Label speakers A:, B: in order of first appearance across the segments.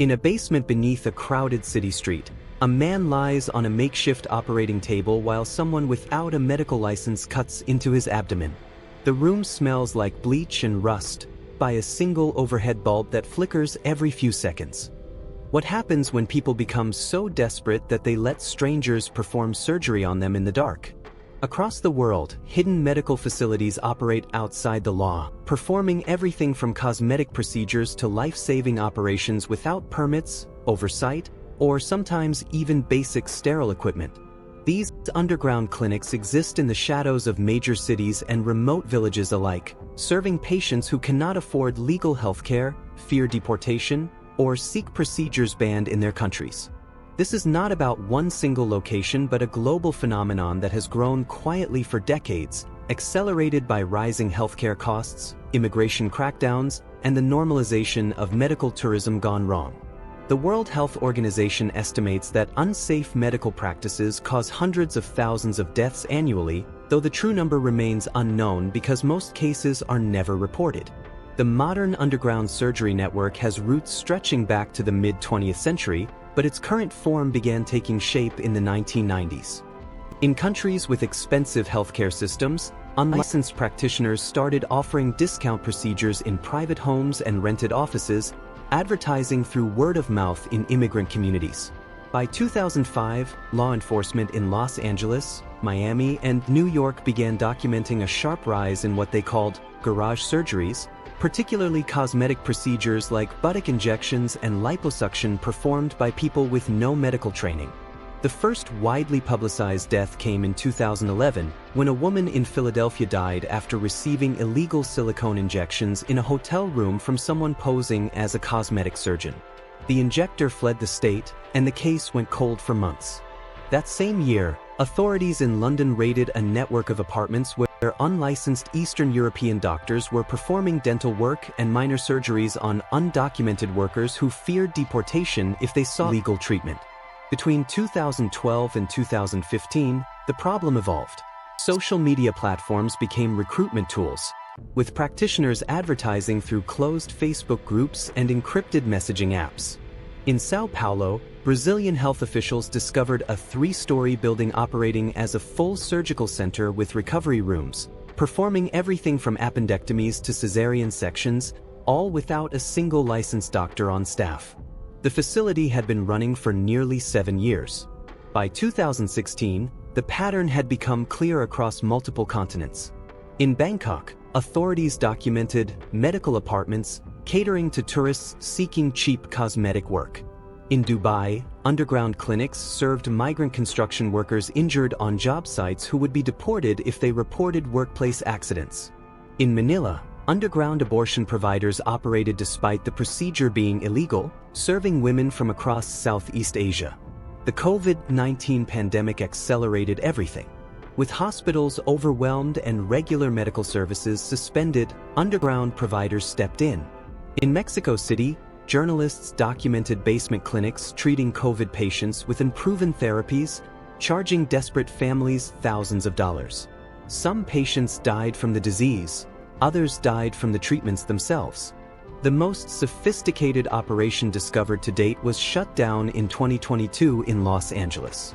A: In a basement beneath a crowded city street, a man lies on a makeshift operating table while someone without a medical license cuts into his abdomen. The room smells like bleach and rust by a single overhead bulb that flickers every few seconds. What happens when people become so desperate that they let strangers perform surgery on them in the dark? Across the world, hidden medical facilities operate outside the law, performing everything from cosmetic procedures to life-saving operations without permits, oversight, or sometimes even basic sterile equipment. These underground clinics exist in the shadows of major cities and remote villages alike, serving patients who cannot afford legal healthcare, fear deportation, or seek procedures banned in their countries. This is not about one single location but a global phenomenon that has grown quietly for decades, accelerated by rising healthcare costs, immigration crackdowns, and the normalization of medical tourism gone wrong. The World Health Organization estimates that unsafe medical practices cause hundreds of thousands of deaths annually, though the true number remains unknown because most cases are never reported. The modern underground surgery network has roots stretching back to the mid-20th century, but its current form began taking shape in the 1990s. In countries with expensive healthcare systems, unlicensed practitioners started offering discount procedures in private homes and rented offices, advertising through word of mouth in immigrant communities. By 2005, law enforcement in Los Angeles, Miami, and New York began documenting a sharp rise in what they called garage surgeries, particularly cosmetic procedures like buttock injections and liposuction performed by people with no medical training. The first widely publicized death came in 2011, when a woman in Philadelphia died after receiving illegal silicone injections in a hotel room from someone posing as a cosmetic surgeon. The injector fled the state, and the case went cold for months. That same year, authorities in London raided a network of apartments where unlicensed Eastern European doctors were performing dental work and minor surgeries on undocumented workers who feared deportation if they sought legal treatment. Between 2012 and 2015, the problem evolved. Social media platforms became recruitment tools, with practitioners advertising through closed Facebook groups and encrypted messaging apps. In São Paulo, Brazilian health officials discovered a 3-story building operating as a full surgical center with recovery rooms, performing everything from appendectomies to cesarean sections, all without a single licensed doctor on staff. The facility had been running for nearly 7 years. By 2016, the pattern had become clear across multiple continents. In Bangkok, authorities documented medical apartments catering to tourists seeking cheap cosmetic work. In Dubai, underground clinics served migrant construction workers injured on job sites who would be deported if they reported workplace accidents. In Manila, underground abortion providers operated despite the procedure being illegal, serving women from across Southeast Asia. The COVID-19 pandemic accelerated everything. With hospitals overwhelmed and regular medical services suspended, underground providers stepped in. In Mexico City, journalists documented basement clinics treating COVID patients with unproven therapies, charging desperate families thousands of dollars. Some patients died from the disease, others died from the treatments themselves. The most sophisticated operation discovered to date was shut down in 2022 in Los Angeles.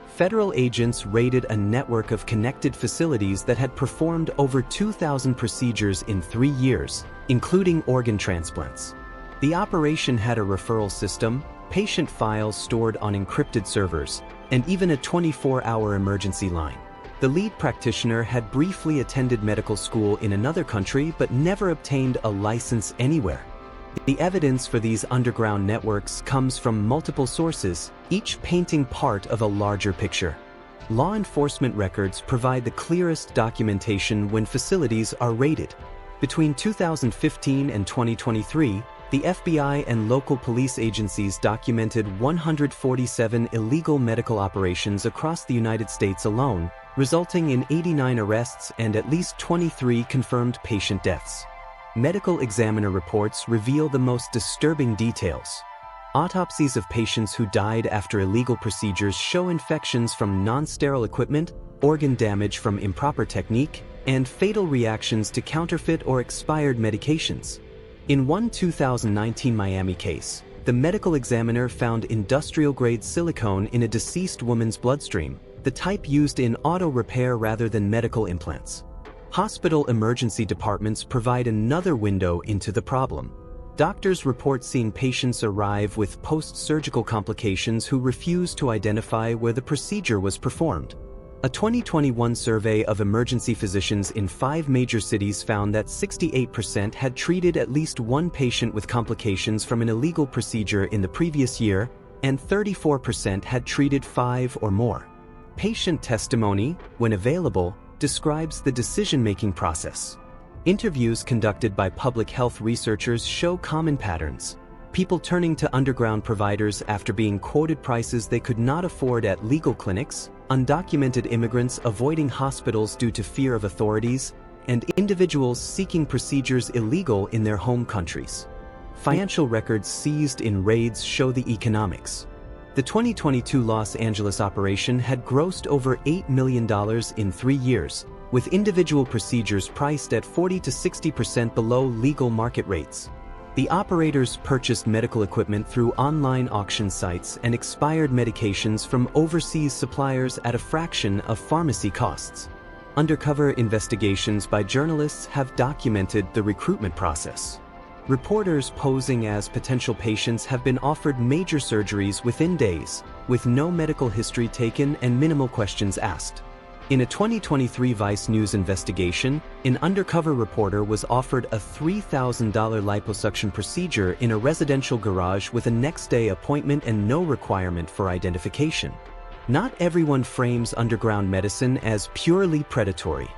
A: Federal agents raided a network of connected facilities that had performed over 2,000 procedures in 3 years, including organ transplants. The operation had a referral system, patient files stored on encrypted servers, and even a 24-hour emergency line. The lead practitioner had briefly attended medical school in another country but never obtained a license anywhere. The evidence for these underground networks comes from multiple sources, each painting part of a larger picture. Law enforcement records provide the clearest documentation when facilities are raided. Between 2015 and 2023, the FBI and local police agencies documented 147 illegal medical operations across the United States alone, resulting in 89 arrests and at least 23 confirmed patient deaths. Medical examiner reports reveal the most disturbing details. Autopsies of patients who died after illegal procedures show infections from non-sterile equipment, organ damage from improper technique, and fatal reactions to counterfeit or expired medications. In one 2019 Miami case, The medical examiner found industrial-grade silicone in a deceased woman's bloodstream, the type used in auto repair rather than medical implants. Hospital emergency departments provide another window into the problem. Doctors report seeing patients arrive with post-surgical complications who refuse to identify where the procedure was performed. A 2021 survey of emergency physicians in 5 major cities found that 68% had treated at least one patient with complications from an illegal procedure in the previous year, and 34% had treated 5 or more. Patient testimony, when available, describes the decision-making process. Interviews conducted by public health researchers show common patterns. People turning to underground providers after being quoted prices they could not afford at legal clinics, undocumented immigrants avoiding hospitals due to fear of authorities, and individuals seeking procedures illegal in their home countries. Financial records seized in raids show the economics. The 2022 Los Angeles operation had grossed over $8 million in 3 years, with individual procedures priced at 40 to 60% below legal market rates. The operators purchased medical equipment through online auction sites and expired medications from overseas suppliers at a fraction of pharmacy costs. Undercover investigations by journalists have documented the recruitment process. Reporters posing as potential patients have been offered major surgeries within days, with no medical history taken and minimal questions asked. In a 2023 Vice News investigation, an undercover reporter was offered a $3,000 liposuction procedure in a residential garage with a next-day appointment and no requirement for identification. Not everyone frames underground medicine as purely predatory.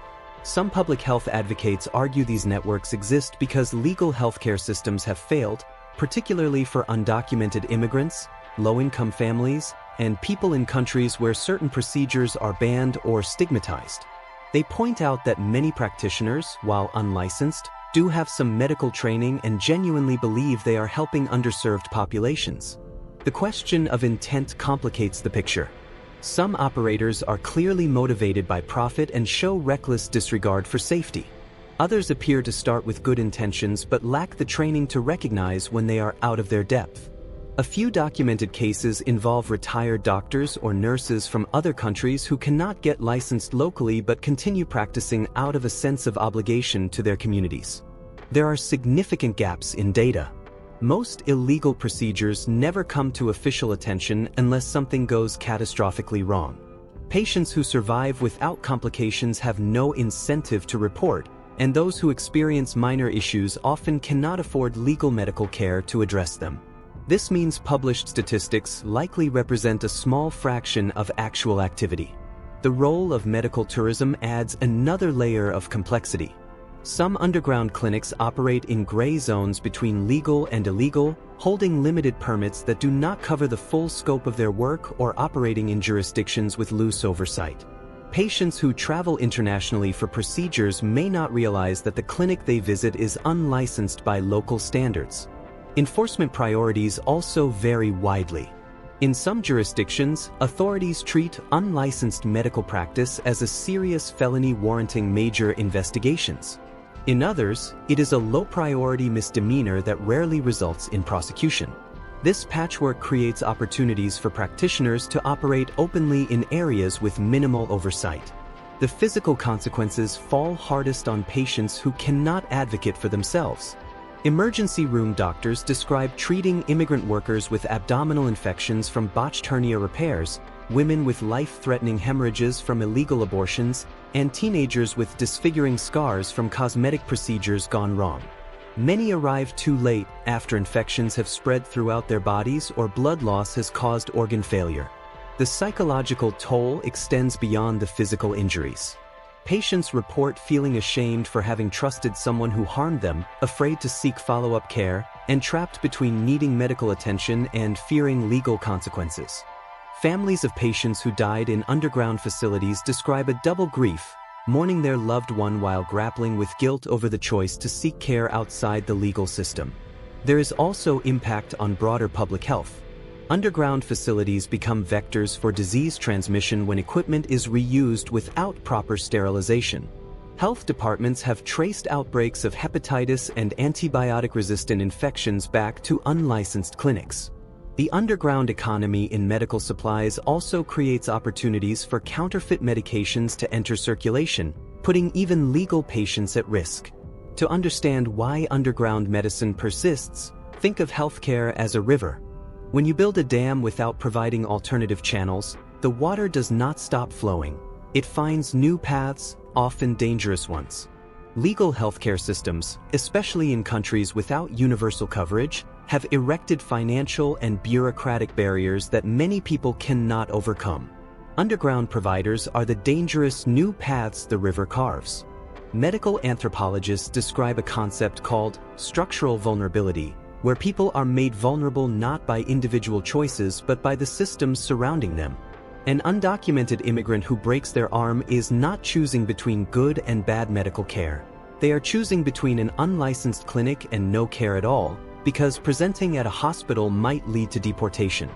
A: Some public health advocates argue these networks exist because legal healthcare systems have failed, particularly for undocumented immigrants, low-income families, and people in countries where certain procedures are banned or stigmatized. They point out that many practitioners, while unlicensed, do have some medical training and genuinely believe they are helping underserved populations. The question of intent complicates the picture. Some operators are clearly motivated by profit and show reckless disregard for safety. Others appear to start with good intentions but lack the training to recognize when they are out of their depth. A few documented cases involve retired doctors or nurses from other countries who cannot get licensed locally but continue practicing out of a sense of obligation to their communities. There are significant gaps in data. Most illegal procedures never come to official attention unless something goes catastrophically wrong. Patients who survive without complications have no incentive to report, and those who experience minor issues often cannot afford legal medical care to address them. This means published statistics likely represent a small fraction of actual activity. The role of medical tourism adds another layer of complexity. Some underground clinics operate in gray zones between legal and illegal, holding limited permits that do not cover the full scope of their work or operating in jurisdictions with loose oversight. Patients who travel internationally for procedures may not realize that the clinic they visit is unlicensed by local standards. Enforcement priorities also vary widely. In some jurisdictions, authorities treat unlicensed medical practice as a serious felony warranting major investigations. In others, it is a low-priority misdemeanor that rarely results in prosecution. This patchwork creates opportunities for practitioners to operate openly in areas with minimal oversight. The physical consequences fall hardest on patients who cannot advocate for themselves. Emergency room doctors describe treating immigrant workers with abdominal infections from botched hernia repairs, women with life-threatening hemorrhages from illegal abortions, and teenagers with disfiguring scars from cosmetic procedures gone wrong. Many arrive too late after infections have spread throughout their bodies or blood loss has caused organ failure. The psychological toll extends beyond the physical injuries. Patients report feeling ashamed for having trusted someone who harmed them, afraid to seek follow-up care, and trapped between needing medical attention and fearing legal consequences. Families of patients who died in underground facilities describe a double grief, mourning their loved one while grappling with guilt over the choice to seek care outside the legal system. There is also impact on broader public health. Underground facilities become vectors for disease transmission when equipment is reused without proper sterilization. Health departments have traced outbreaks of hepatitis and antibiotic-resistant infections back to unlicensed clinics. The underground economy in medical supplies also creates opportunities for counterfeit medications to enter circulation, putting even legal patients at risk. To understand why underground medicine persists, think of healthcare as a river. When you build a dam without providing alternative channels, the water does not stop flowing. It finds new paths, often dangerous ones. Legal healthcare systems, especially in countries without universal coverage, have erected financial and bureaucratic barriers that many people cannot overcome. Underground providers are the dangerous new paths the river carves. Medical anthropologists describe a concept called structural vulnerability, where people are made vulnerable not by individual choices but by the systems surrounding them. An undocumented immigrant who breaks their arm is not choosing between good and bad medical care. They are choosing between an unlicensed clinic and no care at all, because presenting at a hospital might lead to deportation.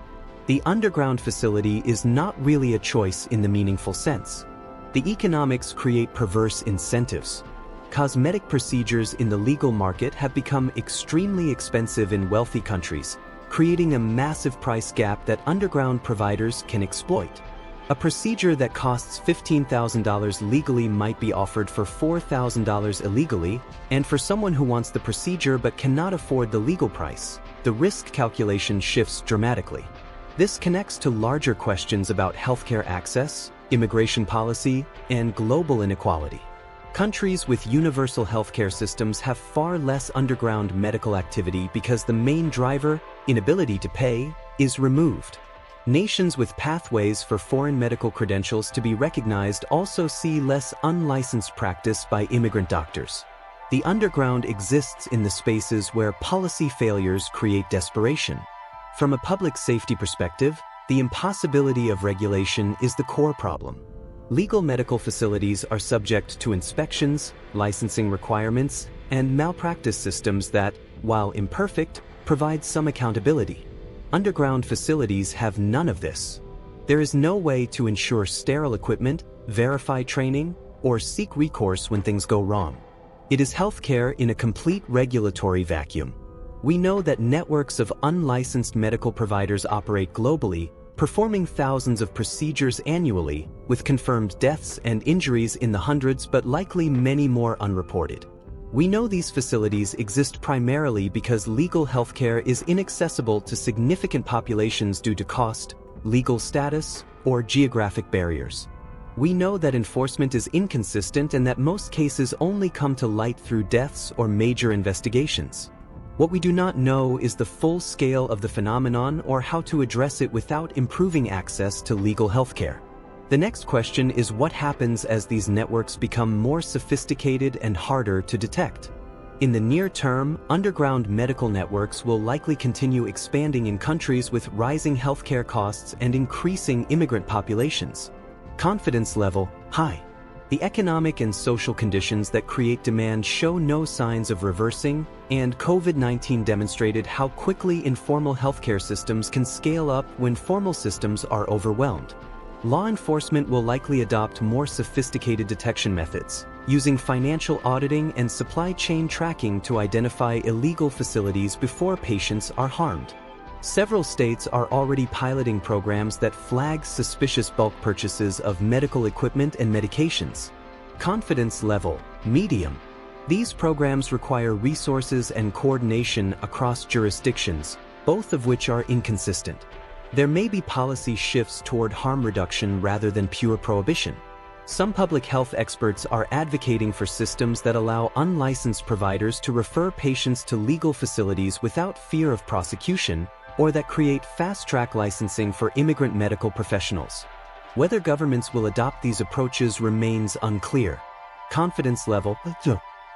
A: The underground facility is not really a choice in the meaningful sense. The economics create perverse incentives. Cosmetic procedures in the legal market have become extremely expensive in wealthy countries, creating a massive price gap that underground providers can exploit. A procedure that costs $15,000 legally might be offered for $4,000 illegally, and for someone who wants the procedure but cannot afford the legal price, the risk calculation shifts dramatically. This connects to larger questions about healthcare access, immigration policy, and global inequality. Countries with universal healthcare systems have far less underground medical activity because the main driver, inability to pay, is removed. Nations with pathways for foreign medical credentials to be recognized also see less unlicensed practice by immigrant doctors. The underground exists in the spaces where policy failures create desperation. From a public safety perspective, the impossibility of regulation is the core problem. Legal medical facilities are subject to inspections, licensing requirements, and malpractice systems that, while imperfect, provide some accountability. Underground facilities have none of this. There is no way to ensure sterile equipment, verify training, or seek recourse when things go wrong. It is healthcare in a complete regulatory vacuum. We know that networks of unlicensed medical providers operate globally, performing thousands of procedures annually, with confirmed deaths and injuries in the hundreds but likely many more unreported. We know these facilities exist primarily because legal healthcare is inaccessible to significant populations due to cost, legal status, or geographic barriers. We know that enforcement is inconsistent and that most cases only come to light through deaths or major investigations. What we do not know is the full scale of the phenomenon or how to address it without improving access to legal healthcare. The next question is what happens as these networks become more sophisticated and harder to detect. In the near term, underground medical networks will likely continue expanding in countries with rising healthcare costs and increasing immigrant populations. Confidence level, high. The economic and social conditions that create demand show no signs of reversing, and COVID-19 demonstrated how quickly informal healthcare systems can scale up when formal systems are overwhelmed. Law enforcement will likely adopt more sophisticated detection methods, using financial auditing and supply chain tracking to identify illegal facilities before patients are harmed. Several states are already piloting programs that flag suspicious bulk purchases of medical equipment and medications. Confidence level, medium. These programs require resources and coordination across jurisdictions, both of which are inconsistent. There may be policy shifts toward harm reduction rather than pure prohibition. Some public health experts are advocating for systems that allow unlicensed providers to refer patients to legal facilities without fear of prosecution, or that create fast-track licensing for immigrant medical professionals. Whether governments will adopt these approaches remains unclear. Confidence level,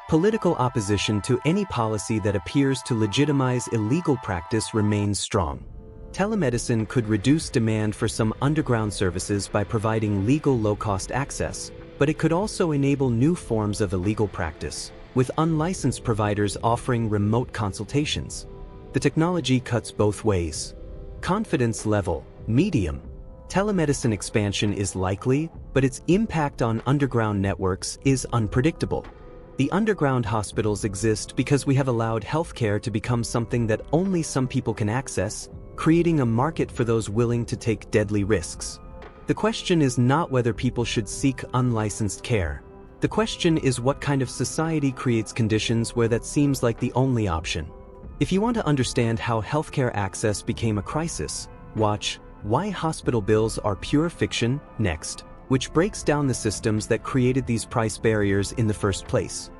A: political opposition to any policy that appears to legitimize illegal practice remains strong. Telemedicine could reduce demand for some underground services by providing legal low-cost access, but it could also enable new forms of illegal practice, with unlicensed providers offering remote consultations. The technology cuts both ways. Confidence level, medium. Telemedicine expansion is likely, but its impact on underground networks is unpredictable. The underground hospitals exist because we have allowed healthcare to become something that only some people can access, creating a market for those willing to take deadly risks. The question is not whether people should seek unlicensed care. The question is what kind of society creates conditions where that seems like the only option. If you want to understand how healthcare access became a crisis, watch Why Hospital Bills Are Pure Fiction next, which breaks down the systems that created these price barriers in the first place.